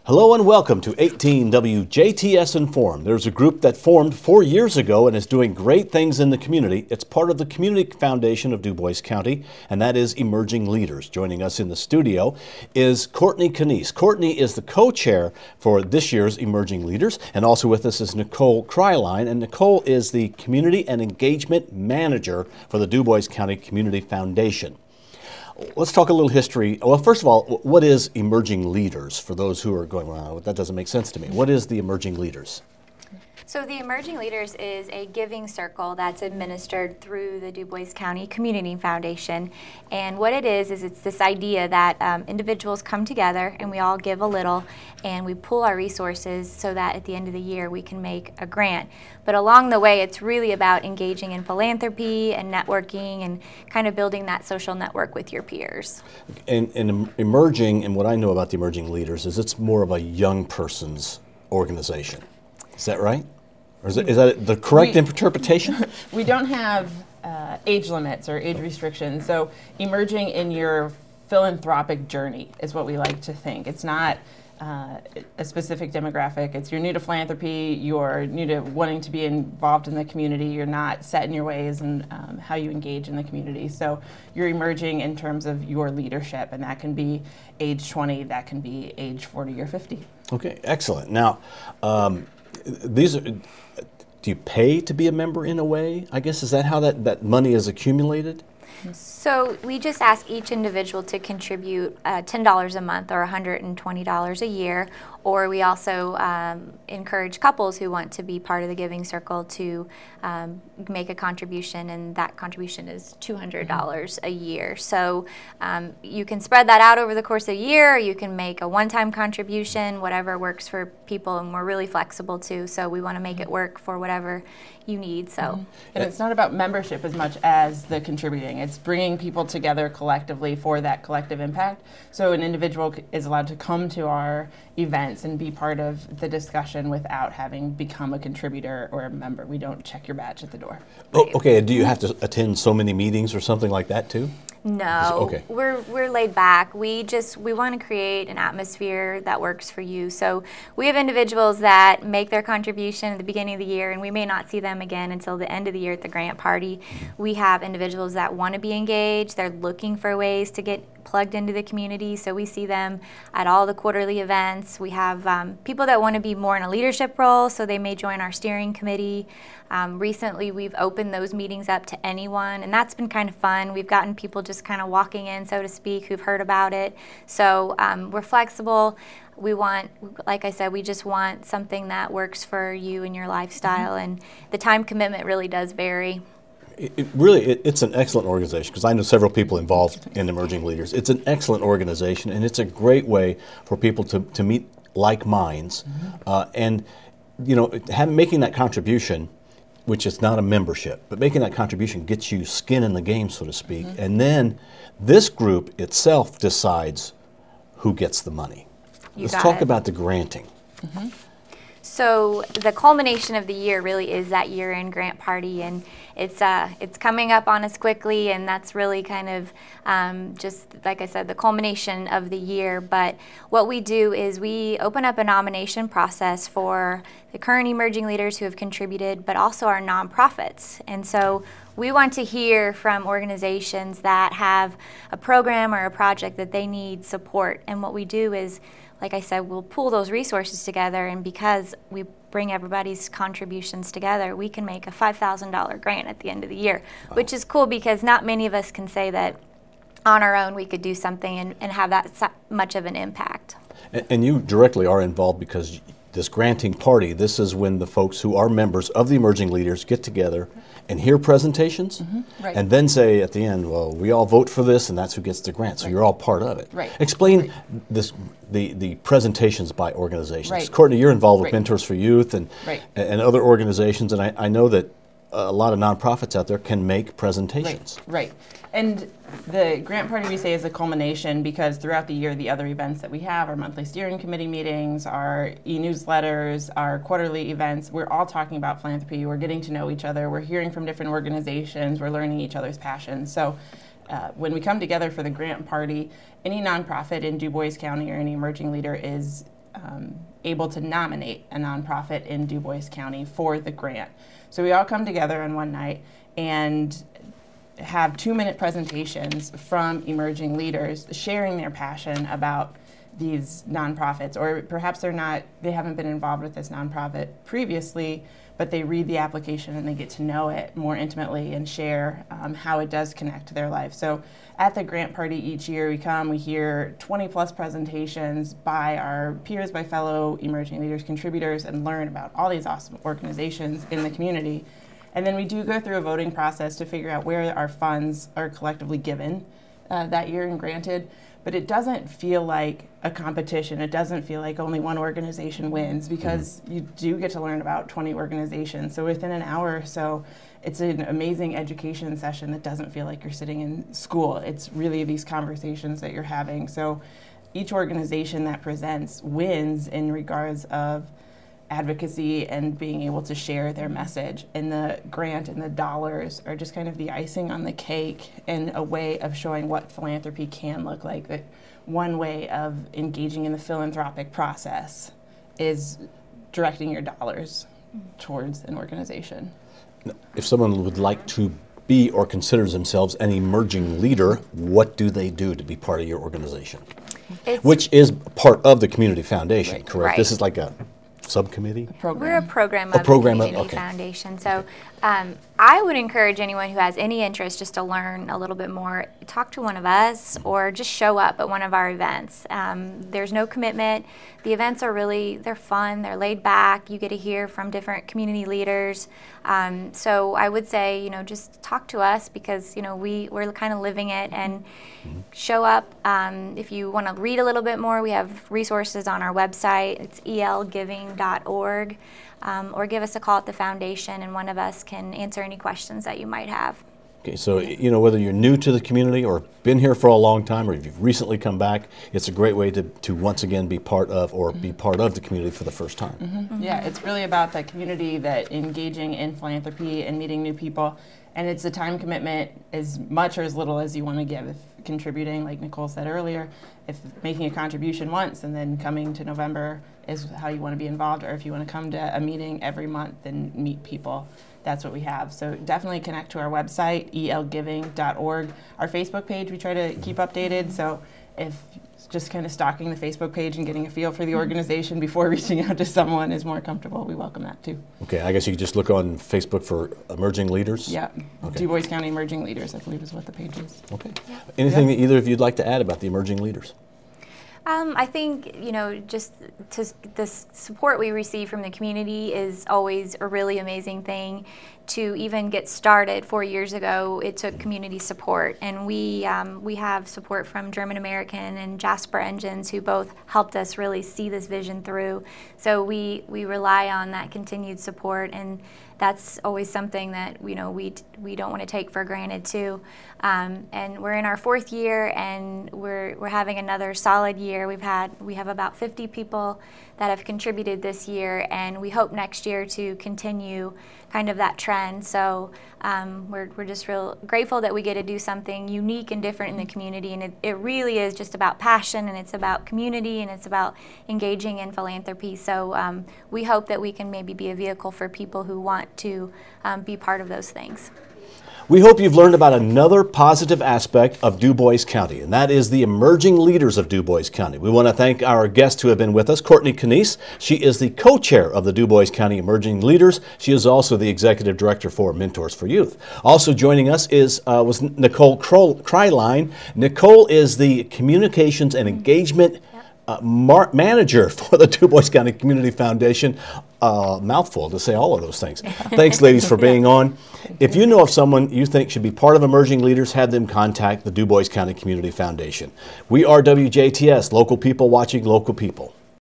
Hello and welcome to 18 WJTS Informed. There's a group that formed 4 years ago and is doing great things in the community. It's part of the Community Foundation of DuBois County, and that is Emerging Leaders. Joining us in the studio is Courtney Canese. Courtney is the co-chair for this year's Emerging Leaders, and also with us is Nicole Kryline, and Nicole is the Community and Engagement Manager for the DuBois County Community Foundation. Let's talk a little history. Well, first of all, what is Emerging Leaders? For those who are going, well, that doesn't make sense to me. What is the Emerging Leaders? So the Emerging Leaders is a giving circle that's administered through the DuBois County Community Foundation. And what it is it's this idea that individuals come together and we all give a little and we pool our resources so that at the end of the year we can make a grant. But along the way, it's really about engaging in philanthropy and networking and kind of building that social network with your peers. And emerging, and what I know about the Emerging Leaders is it's more of a young person's organization. Is that right? Or is that the correct interpretation? We don't have age limits or age restrictions. So emerging in your philanthropic journey is what we like to think. It's not a specific demographic. It's you're new to philanthropy, you're new to wanting to be involved in the community, you're not set in your ways and how you engage in the community. So you're emerging in terms of your leadership, and that can be age 20, that can be age 40 or 50. Okay, excellent. Now, do you pay to be a member in a way? I guess, is that how that money is accumulated? So we just ask each individual to contribute $10 a month or $120 a year, or we also encourage couples who want to be part of the Giving Circle to make a contribution, and that contribution is $200 a year. So you can spread that out over the course of a year, or you can make a one-time contribution, whatever works for people, and we're really flexible too, so we want to make it work for whatever you need. So, and it's not about membership as much as the contributing. It's bringing people together collectively for that collective impact. So an individual is allowed to come to our events and be part of the discussion without having become a contributor or a member. We don't check your badge at the door. Oh, okay. Do you have to attend so many meetings or something like that too? No, okay. We're laid back. We want to create an atmosphere that works for you. So we have individuals that make their contribution at the beginning of the year, and we may not see them again until the end of the year at the grant party. We have individuals that want to be engaged. They're looking for ways to get plugged into the community, so we see them at all the quarterly events. We have people that want to be more in a leadership role, so they may join our steering committee. Recently, we've opened those meetings up to anyone, and that's been kind of fun. We've gotten people just kind of walking in, so to speak, who've heard about it. So we're flexible. We want, like I said, we just want something that works for you and your lifestyle, and the time commitment really does vary. It's an excellent organization, because I know several people involved in Emerging Leaders. It's an excellent organization, and it's a great way for people to meet like minds, and you know, making that contribution, which is not a membership, but making that contribution gets you skin in the game, so to speak, and then this group itself decides who gets the money. Let's talk about the granting. So the culmination of the year really is that year-end grant party, and it's coming up on us quickly, and that's really kind of just, like I said, the culmination of the year. But what we do is we open up a nomination process for the current emerging leaders who have contributed, but also our nonprofits. And so we want to hear from organizations that have a program or a project that they need support. And what we do is, like I said, we'll pool those resources together, and because we bring everybody's contributions together, we can make a $5,000 grant at the end of the year, which is cool because not many of us can say that on our own we could do something and have that much of an impact. And you directly are involved, because this granting party, this is when the folks who are members of the Emerging Leaders get together and hear presentations, right, and then say at the end, well, we all vote for this, and that's who gets the grant. So you're all part of it. Right. Explain the presentations by organizations. Right. Courtney, you're involved with Mentors for Youth and right, and other organizations, and I know that a lot of nonprofits out there can make presentations. Right. And the grant party, we say, is a culmination, because throughout the year, the other events that we have, our monthly steering committee meetings, our e-newsletters, our quarterly events, we're all talking about philanthropy. We're getting to know each other. We're hearing from different organizations. We're learning each other's passions. So when we come together for the grant party, any nonprofit in DuBois County or any emerging leader is able to nominate a nonprofit in Du Bois County for the grant. So we all come together on one night and have 2-minute presentations from emerging leaders sharing their passion about these nonprofits, or perhaps they haven't been involved with this nonprofit previously, but they read the application and they get to know it more intimately and share how it does connect to their life. So at the grant party each year we hear 20 plus presentations by our peers, by fellow emerging leaders contributors, and learn about all these awesome organizations in the community. And then we do go through a voting process to figure out where our funds are collectively given that year and granted. But it doesn't feel like a competition. It doesn't feel like only one organization wins, because you do get to learn about 20 organizations. So within an hour or so, it's an amazing education session that doesn't feel like you're sitting in school. It's really these conversations that you're having. So each organization that presents wins in regards of advocacy and being able to share their message. And the grant and the dollars are just kind of the icing on the cake and a way of showing what philanthropy can look like. That one way of engaging in the philanthropic process is directing your dollars towards an organization. If someone would like to be or considers themselves an emerging leader, what do they do to be part of your organization? Which is part of the Community Foundation, correct? Right. This is like a subcommittee? We're a program of the Community Foundation. So I would encourage anyone who has any interest just to learn a little bit more, talk to one of us or just show up at one of our events. There's no commitment. The events are they're fun, they're laid back. You get to hear from different community leaders. So I would say, just talk to us, because, we're kind of living it, and show up. If you want to read a little bit more, we have resources on our website. It's elgiving.org. Or give us a call at the foundation, and one of us can answer any questions that you might have. Okay, so whether you're new to the community or been here for a long time, or if you've recently come back, it's a great way to once again be part of, or be part of the community for the first time. Yeah, it's really about the community, that engaging in philanthropy and meeting new people. And it's a time commitment, as much or as little as you want to give. If contributing, like Nicole said earlier, if making a contribution once and then coming to November is how you want to be involved, or if you want to come to a meeting every month and meet people, that's what we have. So definitely connect to our website, elgiving.org. Our Facebook page, we try to keep updated. So if just kind of stalking the Facebook page and getting a feel for the organization before reaching out to someone is more comfortable, we welcome that too. Okay, I guess you could just look on Facebook for Emerging Leaders? Yeah, okay. Du Bois County Emerging Leaders, I believe, is what the page is. Okay. Anything that either of you'd like to add about the Emerging Leaders? I think, just the support we receive from the community is always a really amazing thing. To even get started 4 years ago, it took community support, and we have support from German American and Jasper Engines, who both helped us really see this vision through. So we rely on that continued support, and that's always something that we don't want to take for granted too. And we're in our 4th year, and we're having another solid year. We have about 50 people that have contributed this year, and we hope next year to continue kind of that trend. So we're just real grateful that we get to do something unique and different in the community, and it really is just about passion, and it's about community, and it's about engaging in philanthropy. So we hope that we can maybe be a vehicle for people who want to be part of those things. We hope you've learned about another positive aspect of Du Bois County, and that is the emerging leaders of Du Bois County. We want to thank our guests who have been with us, Courtney Canese. She is the co-chair of the Du Bois County Emerging Leaders. She is also the executive director for Mentors for Youth. Also joining us was Nicole Kryline. Nicole is the communications and engagement manager for the Du Bois County Community Foundation. Mouthful to say all of those things. Thanks, ladies, for being on. If you know of someone you think should be part of Emerging Leaders, have them contact the Du Bois County Community Foundation. We are WJTS, local people watching local people.